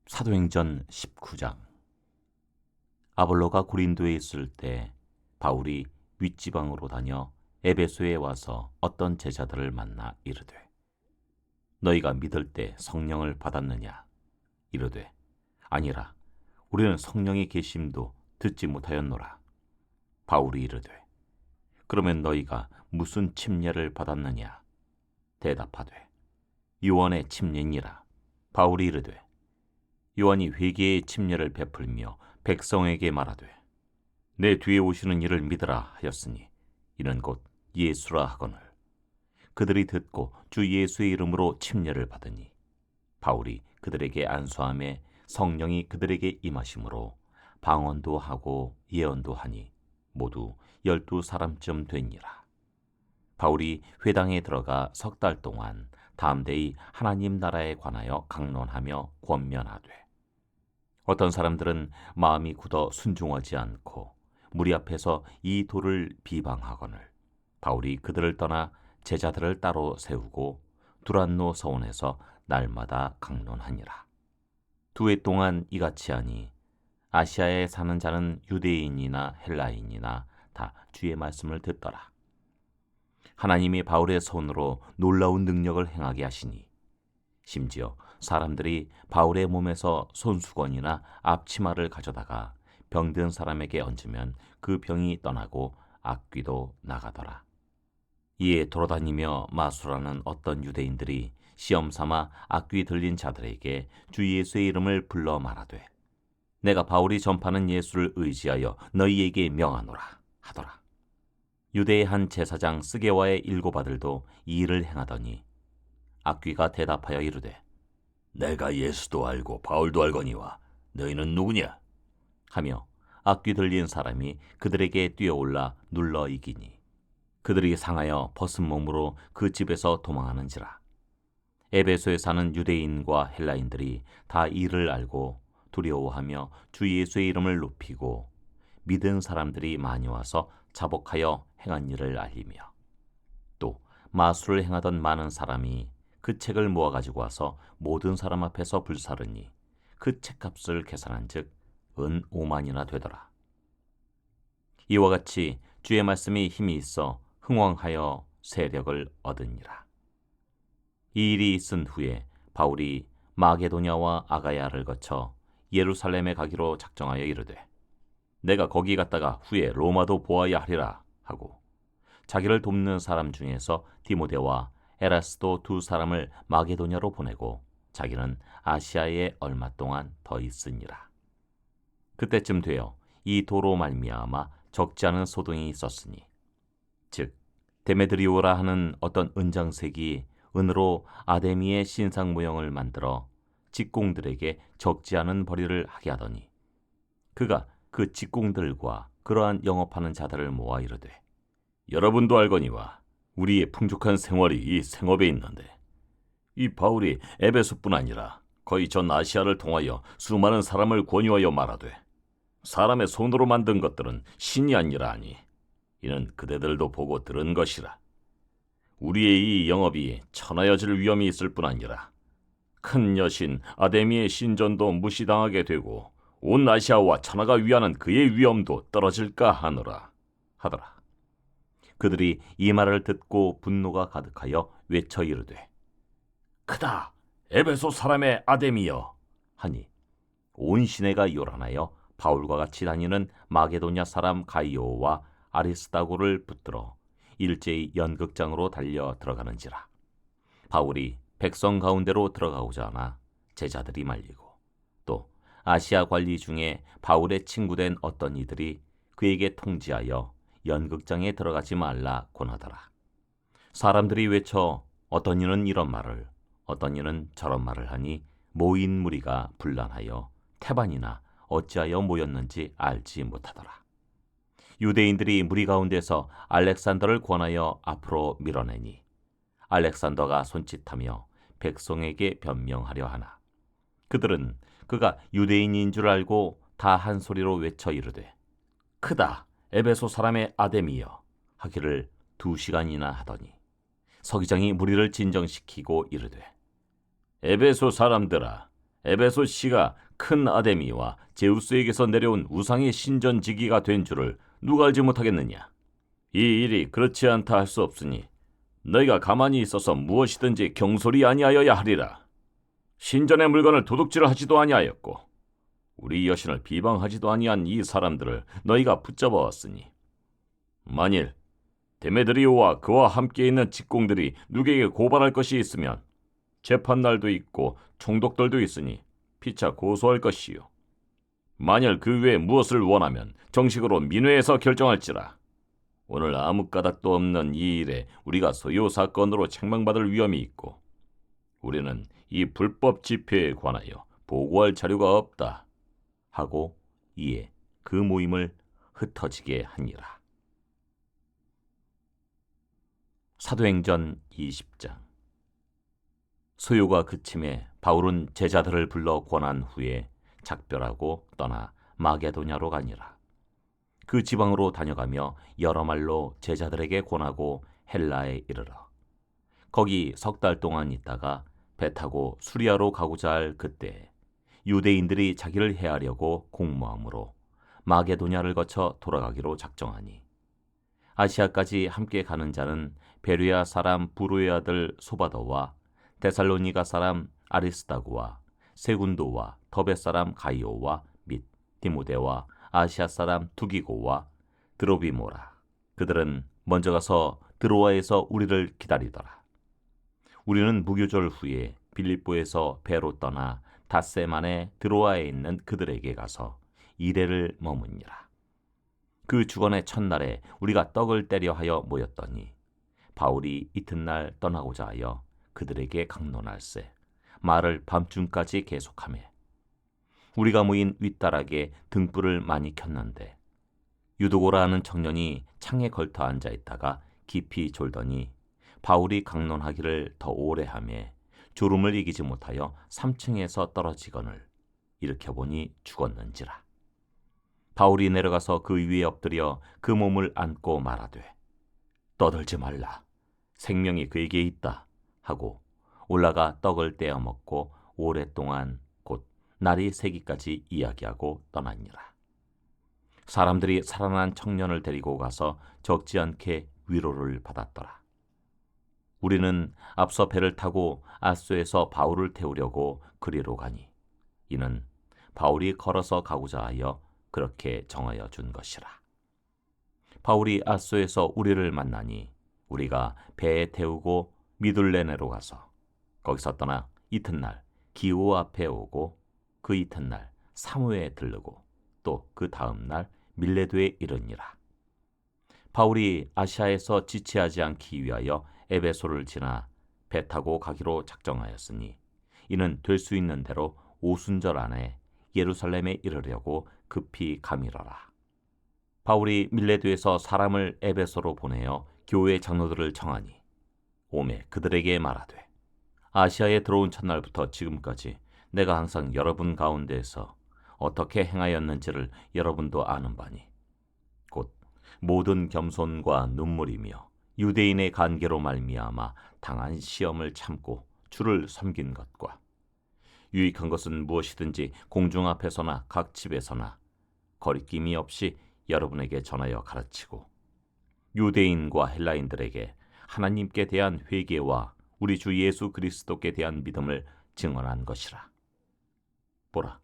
사도행전 19장. 아볼로가 고린도에 있을 때 바울이 윗지방으로 다녀 에베소에 와서 어떤 제자들을 만나 이르되, 너희가 믿을 때 성령을 받았느냐? 이르되, 아니라 우리는 성령의 계심도 듣지 못하였노라. 바울이 이르되, 그러면 너희가 무슨 침례를 받았느냐? 대답하되, 요한의 침례니라. 바울이 이르되, 요한이 회개의 침례를 베풀며 백성에게 말하되, 내 뒤에 오시는 이를 믿으라 하였으니 이는 곧 예수라 하거늘. 그들이 듣고 주 예수의 이름으로 침례를 받으니 바울이 그들에게 안수함에 성령이 그들에게 임하심으로 방언도 하고 예언도 하니 모두 12사람쯤 되니라. 바울이 회당에 들어가 3달 동안 담대히 하나님 나라에 관하여 강론하며 권면하되, 어떤 사람들은 마음이 굳어 순종하지 않고 무리 앞에서 이 도를 비방하거늘 바울이 그들을 떠나 제자들을 따로 세우고 두란노 서원에서 날마다 강론하니라. 2해 동안 이같이 하니 아시아에 사는 자는 유대인이나 헬라인이나 다 주의 말씀을 듣더라. 하나님이 바울의 손으로 놀라운 능력을 행하게 하시니 심지어 사람들이 바울의 몸에서 손수건이나 앞치마를 가져다가 병든 사람에게 얹으면 그 병이 떠나고 악귀도 나가더라. 이에 돌아다니며 마술하는 어떤 유대인들이 시험삼아 악귀 들린 자들에게 주 예수의 이름을 불러 말하되, 내가 바울이 전파하는 예수를 의지하여 너희에게 명하노라 하더라. 유대의 한 제사장 스게와의 7 아들도 이 일을 행하더니 악귀가 대답하여 이르되, 내가 예수도 알고 바울도 알거니와 너희는 누구냐? 하며 악귀 들린 사람이 그들에게 뛰어올라 눌러 이기니 그들이 상하여 벗은 몸으로 그 집에서 도망하는지라. 에베소에 사는 유대인과 헬라인들이 다 이를 알고 두려워하며 주 예수의 이름을 높이고 믿은 사람들이 많이 와서 자복하여 행한 일을 알리며, 또 마술을 행하던 많은 사람이 그 책을 모아가지고 와서 모든 사람 앞에서 불사르니 그 책값을 계산한즉 은 5만이나 되더라. 이와 같이 주의 말씀이 힘이 있어 흥왕하여 세력을 얻으니라. 이 일이 있은 후에 바울이 마게도냐와 아가야를 거쳐 예루살렘에 가기로 작정하여 이르되, 내가 거기 갔다가 후에 로마도 보아야 하리라 하고 자기를 돕는 사람 중에서 디모데와 에라스도 2 사람을 마게도냐로 보내고 자기는 아시아에 얼마 동안 더 있으니라. 그때쯤 되어 이 도로 말미암아 적지 않은 소동이 있었으니, 즉 데메드리오라 하는 어떤 은장색이 은으로 아데미의 신상 모형을 만들어 직공들에게 적지 않은 벌이를 하게 하더니 그가 그 직공들과 그러한 영업하는 자들을 모아 이르되, 여러분도 알거니와 우리의 풍족한 생활이 이 생업에 있는데, 이 바울이 에베소뿐 아니라 거의 전 아시아를 통하여 수많은 사람을 권유하여 말하되, 사람의 손으로 만든 것들은 신이 아니라 하니 이는 그대들도 보고 들은 것이라. 우리의 이 영업이 천하여질 위험이 있을 뿐 아니라 큰 여신 아데미의 신전도 무시당하게 되고 온 아시아와 천하가 위하는 그의 위엄도 떨어질까 하노라 하더라. 그들이 이 말을 듣고 분노가 가득하여 외쳐 이르되, 크다 에베소 사람의 아데미여 하니 온 시내가 요란하여 바울과 같이 다니는 마게도냐 사람 가이오와 아리스다고를 붙들어 일제히 연극장으로 달려 들어가는지라. 바울이 백성 가운데로 들어가고자 하나 제자들이 말리고, 또 아시아 관리 중에 바울의 친구된 어떤 이들이 그에게 통지하여 연극장에 들어가지 말라 권하더라. 사람들이 외쳐 어떤 이는 이런 말을 어떤 이는 저런 말을 하니 모인 무리가 분란하여 태반이나 어찌하여 모였는지 알지 못하더라. 유대인들이 무리 가운데서 알렉산더를 권하여 앞으로 밀어내니 알렉산더가 손짓하며 백성에게 변명하려 하나 그들은 그가 유대인인 줄 알고 다 한 소리로 외쳐 이르되, 크다 에베소 사람의 아데미여 하기를 2시간이나 하더니 서기장이 무리를 진정시키고 이르되, 에베소 사람들아, 에베소 씨가 큰 아데미와 제우스에게서 내려온 우상의 신전지기가 된 줄을 누가 알지 못하겠느냐? 이 일이 그렇지 않다 할 수 없으니 너희가 가만히 있어서 무엇이든지 경솔히 아니하여야 하리라. 신전의 물건을 도둑질하지도 아니하였고 우리 여신을 비방하지도 아니한 이 사람들을 너희가 붙잡아 왔으니 만일 데메드리오와 그와 함께 있는 직공들이 누구에게 고발할 것이 있으면 재판날도 있고 총독들도 있으니 피차 고소할 것이요. 만일 그 외에 무엇을 원하면 정식으로 민회에서 결정할지라. 오늘 아무 까닭도 없는 이 일에 우리가 소요 사건으로 책망받을 위험이 있고 우리는 이 불법 집회에 관하여 보고할 자료가 없다 하고 이에 그 모임을 흩어지게 하니라. 사도행전 20장. 소요가 그침에 바울은 제자들을 불러 권한 후에 작별하고 떠나 마게도냐로 가니라. 그 지방으로 다녀가며 여러 말로 제자들에게 권하고 헬라에 이르러 거기 석 달 동안 있다가 배 타고 수리아로 가고자 할 그때 유대인들이 자기를 해하려고 공모함으로 마게도냐를 거쳐 돌아가기로 작정하니 아시아까지 함께 가는 자는 베르야 사람 부로의 아들 소바더와 데살로니가 사람 아리스다고와 세군도와 더베 사람 가이오와 및 디모데와 아시아 사람 두기고와 드로비모라. 그들은 먼저 가서 드로아에서 우리를 기다리더라. 우리는 무교절 후에 빌립보에서 배로 떠나 닷새 만에 드로아에 있는 그들에게 가서 이레를 머무니라. 그 주건의 첫날에 우리가 떡을 때려 하여 모였더니 바울이 이튿날 떠나고자 하여 그들에게 강론할세 말을 밤중까지 계속하매 우리가 모인 윗다락에 등불을 많이 켰는데 유도고라 하는 청년이 창에 걸터 앉아 있다가 깊이 졸더니 바울이 강론하기를 더 오래 하매 졸음을 이기지 못하여 3층에서 떨어지거늘 일으켜보니 죽었는지라. 바울이 내려가서 그 위에 엎드려 그 몸을 안고 말하되 떠들지 말라 생명이 그에게 있다 하고 올라가 떡을 떼어 먹고 오랫동안 곧 날이 새기까지 이야기하고 떠나니라. 사람들이 살아난 청년을 데리고 가서 적지 않게 위로를 받았더라. 우리는 앞서 배를 타고 아소에서 바울을 태우려고 그리로 가니 이는 바울이 걸어서 가고자 하여 그렇게 정하여 준 것이라. 바울이 아소에서 우리를 만나니 우리가 배에 태우고 미둘레네로 가서 거기서 떠나 이튿날 기오 앞에 오고 그 이튿날 사무에 들르고 또 그 다음날 밀레도에 이르니라. 바울이 아시아에서 지체하지 않기 위하여 에베소를 지나 배 타고 가기로 작정하였으니 이는 될 수 있는 대로 오순절 안에 예루살렘에 이르려고 급히 가미러라. 바울이 밀레도에서 사람을 에베소로 보내어 교회 장로들을 청하니 오매 그들에게 말하되 아시아에 들어온 첫날부터 지금까지 내가 항상 여러분 가운데에서 어떻게 행하였는지를 여러분도 아는 바니 곧 모든 겸손과 눈물이며 유대인의 관계로 말미암아 당한 시험을 참고 주를 섬긴 것과 유익한 것은 무엇이든지 공중 앞에서나 각 집에서나 거리낌이 없이 여러분에게 전하여 가르치고 유대인과 헬라인들에게 하나님께 대한 회개와 우리 주 예수 그리스도께 대한 믿음을 증언한 것이라. 보라,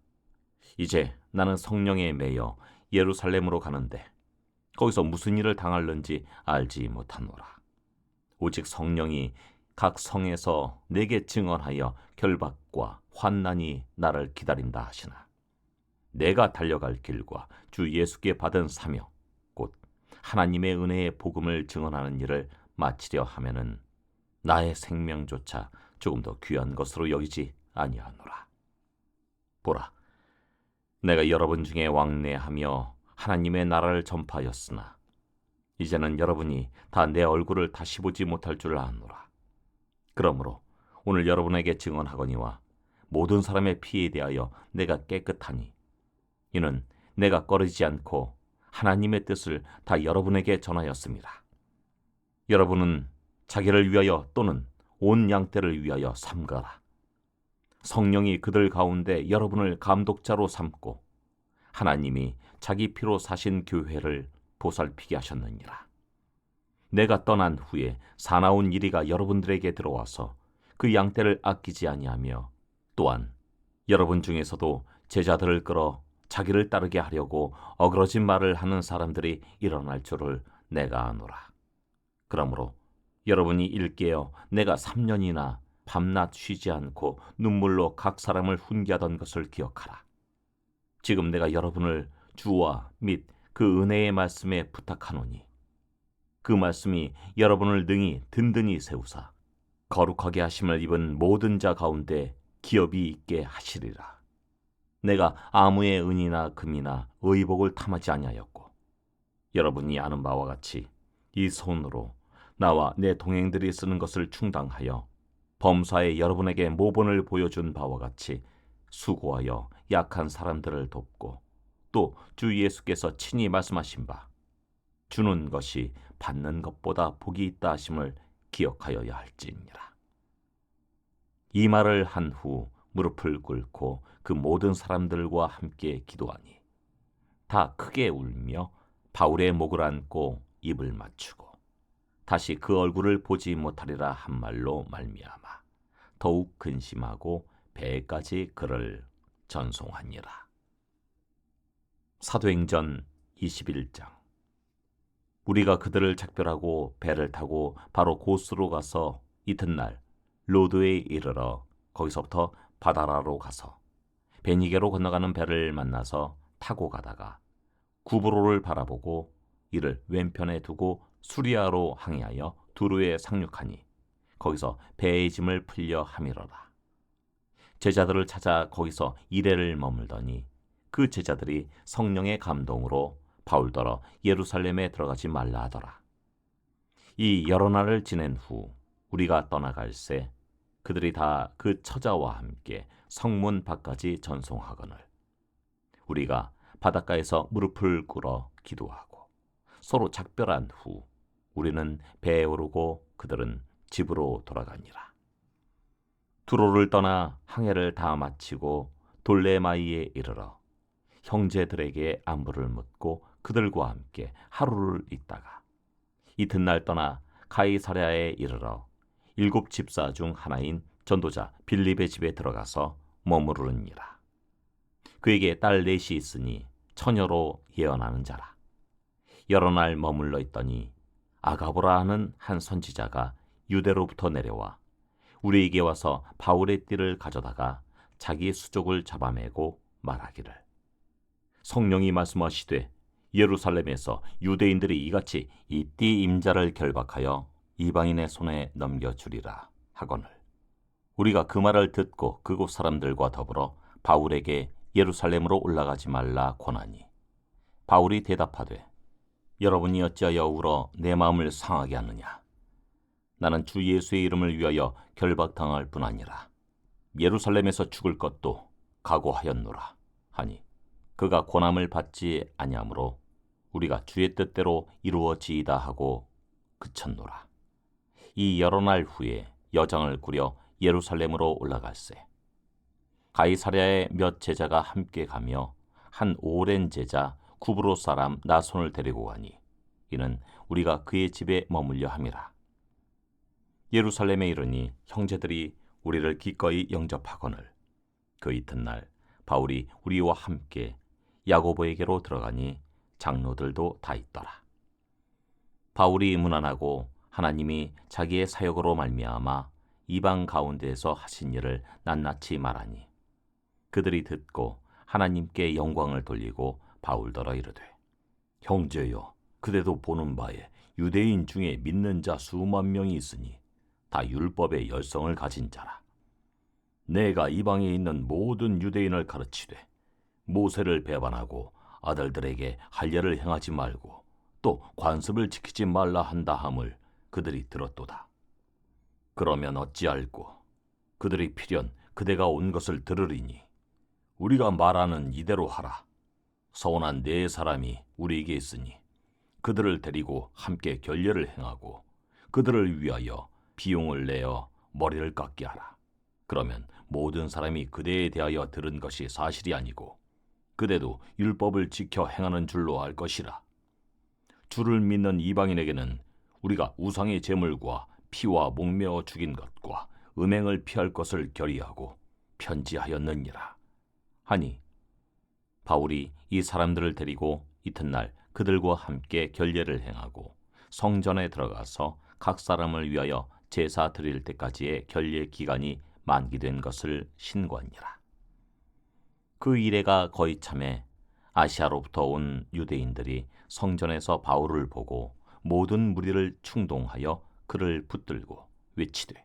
이제 나는 성령에 매여 예루살렘으로 가는데 거기서 무슨 일을 당할는지 알지 못하노라. 오직 성령이 각 성에서 내게 증언하여 결박과 환난이 나를 기다린다 하시나 내가 달려갈 길과 주 예수께 받은 사명 곧 하나님의 은혜의 복음을 증언하는 일을 마치려 하면은 나의 생명조차 조금 더 귀한 것으로 여기지 아니하노라. 보라, 내가 여러분 중에 왕래하며 하나님의 나라를 전파하였으나 이제는 여러분이 다 내 얼굴을 다시 보지 못할 줄 아노라. 그러므로 오늘 여러분에게 증언하거니와 모든 사람의 피에 대하여 내가 깨끗하니 이는 내가 꺼리지 않고 하나님의 뜻을 다 여러분에게 전하였습니다. 여러분은 자기를 위하여 또는 온 양떼를 위하여 삼가라. 성령이 그들 가운데 여러분을 감독자로 삼고 하나님이 자기 피로 사신 교회를 보살피게 하셨느니라. 내가 떠난 후에 사나운 이리가 여러분들에게 들어와서 그 양떼를 아끼지 아니하며 또한 여러분 중에서도 제자들을 끌어 자기를 따르게 하려고 어그러진 말을 하는 사람들이 일어날 줄을 내가 아노라. 그러므로 여러분이 일깨어 내가 3년이나 밤낮 쉬지 않고 눈물로 각 사람을 훈계하던 것을 기억하라. 지금 내가 여러분을 주와 및 그 은혜의 말씀에 부탁하노니 그 말씀이 여러분을 능히 든든히 세우사 거룩하게 하심을 입은 모든 자 가운데 기업이 있게 하시리라. 내가 아무의 은이나 금이나 의복을 탐하지 아니하였고 여러분이 아는 바와 같이 이 손으로 나와 내 동행들이 쓰는 것을 충당하여 범사에 여러분에게 모본을 보여준 바와 같이 수고하여 약한 사람들을 돕고 또 주 예수께서 친히 말씀하신 바 주는 것이 받는 것보다 복이 있다 하심을 기억하여야 할지니라. 이 말을 한 후 무릎을 꿇고 그 모든 사람들과 함께 기도하니 다 크게 울며 바울의 목을 안고 입을 맞추고 다시 그 얼굴을 보지 못하리라 한 말로 말미암아 더욱 근심하고 배까지 그를 전송하니라. 사도행전 21장. 우리가 그들을 작별하고 배를 타고 바로 고스로 가서 이튿날 로드에 이르러 거기서부터 바다라로 가서 베니게로 건너가는 배를 만나서 타고 가다가 구브로를 바라보고 이를 왼편에 두고 수리아로 항해하여 두루에 상륙하니 거기서 배의 짐을 풀려 함이러라. 제자들을 찾아 거기서 이레를 머물더니 그 제자들이 성령의 감동으로 바울더러 예루살렘에 들어가지 말라 하더라. 이 여러 날을 지낸 후 우리가 떠나갈새 그들이 다 그 처자와 함께 성문 밖까지 전송하거늘 우리가 바닷가에서 무릎을 꿇어 기도하고 서로 작별한 후 우리는 배에 오르고 그들은 집으로 돌아가니라. 두로를 떠나 항해를 다 마치고 돌레마이에 이르러 형제들에게 안부를 묻고 그들과 함께 하루를 있다가 이튿날 떠나 가이사랴에 이르러 7 집사 중 하나인 전도자 빌립의 집에 들어가서 머무르니라. 그에게 딸 넷이 있으니 처녀로 예언하는 자라. 여러 날 머물러 있더니 아가보라 하는 한 선지자가 유대로부터 내려와 우리에게 와서 바울의 띠를 가져다가 자기 수족을 잡아매고 말하기를 성령이 말씀하시되 예루살렘에서 유대인들이 이같이 이 띠 임자를 결박하여 이방인의 손에 넘겨주리라 하거늘 우리가 그 말을 듣고 그곳 사람들과 더불어 바울에게 예루살렘으로 올라가지 말라 권하니 바울이 대답하되 여러분이 어찌하여 울어 내 마음을 상하게 하느냐. 나는 주 예수의 이름을 위하여 결박당할 뿐 아니라 예루살렘에서 죽을 것도 각오하였노라 하니 그가 권함을 받지 아니하므로 우리가 주의 뜻대로 이루어지이다 하고 그쳤노라. 이 여러 날 후에 여정을 꾸려 예루살렘으로 올라갈새 가이사랴에 몇 제자가 함께 가며 한 오랜 제자 구브로 사람 나손을 데리고 가니 이는 우리가 그의 집에 머물려 함이라. 예루살렘에 이르니 형제들이 우리를 기꺼이 영접하거늘 그 이튿날 바울이 우리와 함께 야고보에게로 들어가니 장로들도 다 있더라. 바울이 문안하고 하나님이 자기의 사역으로 말미암아 이방 가운데에서 하신 일을 낱낱이 말하니 그들이 듣고 하나님께 영광을 돌리고 바울더러 이르되 형제여 그대도 보는 바에 유대인 중에 믿는 자 수만 명이 있으니 다 율법의 열성을 가진 자라. 내가 이방에 있는 모든 유대인을 가르치되 모세를 배반하고 아들들에게 할례를 행하지 말고 또 관습을 지키지 말라 한다 함을 그들이 들었도다. 그러면 어찌할꼬 그들이 필연 그대가 온 것을 들으리니 우리가 말하는 이대로 하라. 서원한 네 사람이 우리에게 있으니 그들을 데리고 함께 결례를 행하고 그들을 위하여 비용을 내어 머리를 깎게 하라. 그러면 모든 사람이 그대에 대하여 들은 것이 사실이 아니고 그대도 율법을 지켜 행하는 줄로 알 것이라. 주를 믿는 이방인에게는 우리가 우상의 제물과 피와 목매어 죽인 것과 음행을 피할 것을 결의하고 편지하였느니라 하니, 바울이 이 사람들을 데리고 이튿날 그들과 함께 결례를 행하고 성전에 들어가서 각 사람을 위하여 제사 드릴 때까지의 결례 기간이 만기된 것을 신고하니라. 그 이래가 거의 참에 아시아로부터 온 유대인들이 성전에서 바울을 보고 모든 무리를 충동하여 그를 붙들고 외치되,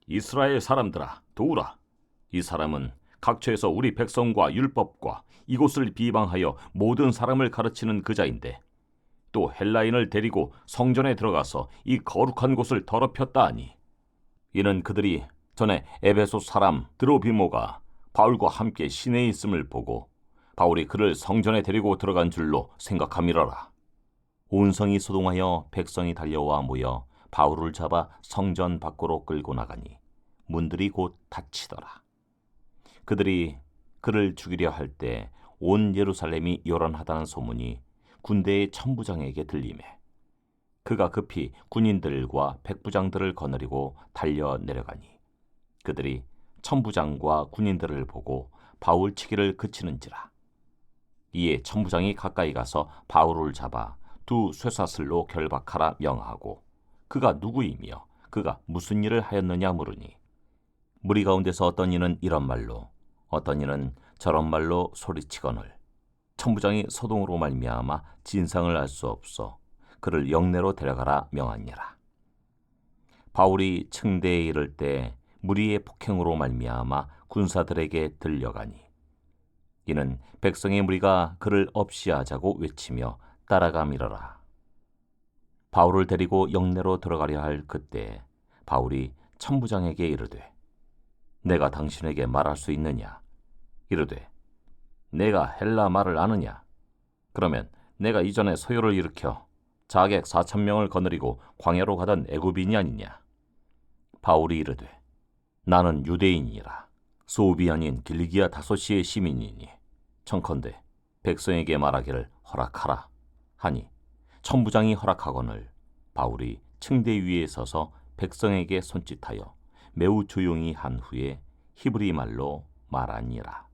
이스라엘 사람들아, 도우라. 이 사람은 각처에서 우리 백성과 율법과 이곳을 비방하여 모든 사람을 가르치는 그자인데, 또 헬라인을 데리고 성전에 들어가서 이 거룩한 곳을 더럽혔다 하니, 이는 그들이 전에 에베소 사람 드로비모가 바울과 함께 시내에 있음을 보고 바울이 그를 성전에 데리고 들어간 줄로 생각함이러라. 온 성이 소동하여 백성이 달려와 모여 바울을 잡아 성전 밖으로 끌고 나가니 문들이 곧 닫히더라. 그들이 그를 죽이려 할 때 온 예루살렘이 요란하다는 소문이 군대의 천부장에게 들리매 그가 급히 군인들과 백부장들을 거느리고 달려 내려가니, 그들이 천부장과 군인들을 보고 바울 치기를 그치는지라. 이에 천부장이 가까이 가서 바울을 잡아 두 쇠사슬로 결박하라 명하고 그가 누구이며 그가 무슨 일을 하였느냐 물으니, 무리 가운데서 어떤 이는 이런 말로 어떤 이는 저런 말로 소리치거늘 천부장이 소동으로 말미암아 진상을 알 수 없어 그를 영내로 데려가라 명하니라. 바울이 층대에 이를 때 무리의 폭행으로 말미암아 군사들에게 들려가니, 이는 백성의 무리가 그를 없이하자고 외치며 따라가미러라. 바울을 데리고 영내로 들어가려 할 그때 바울이 천부장에게 이르되, 내가 당신에게 말할 수 있느냐? 이르되, 내가 헬라 말을 아느냐? 그러면 내가 이전에 소요를 일으켜 자객 4,000명을 거느리고 광야로 가던 애굽인이 아니냐? 바울이 이르되, 나는 유대인이라 소읍이 아닌 길리기아 다소시의 시민이니 청컨대 백성에게 말하기를 허락하라 하니, 천부장이 허락하거늘 바울이 층대 위에 서서 백성에게 손짓하여 매우 조용히 한 후에 히브리 말로 말하니라.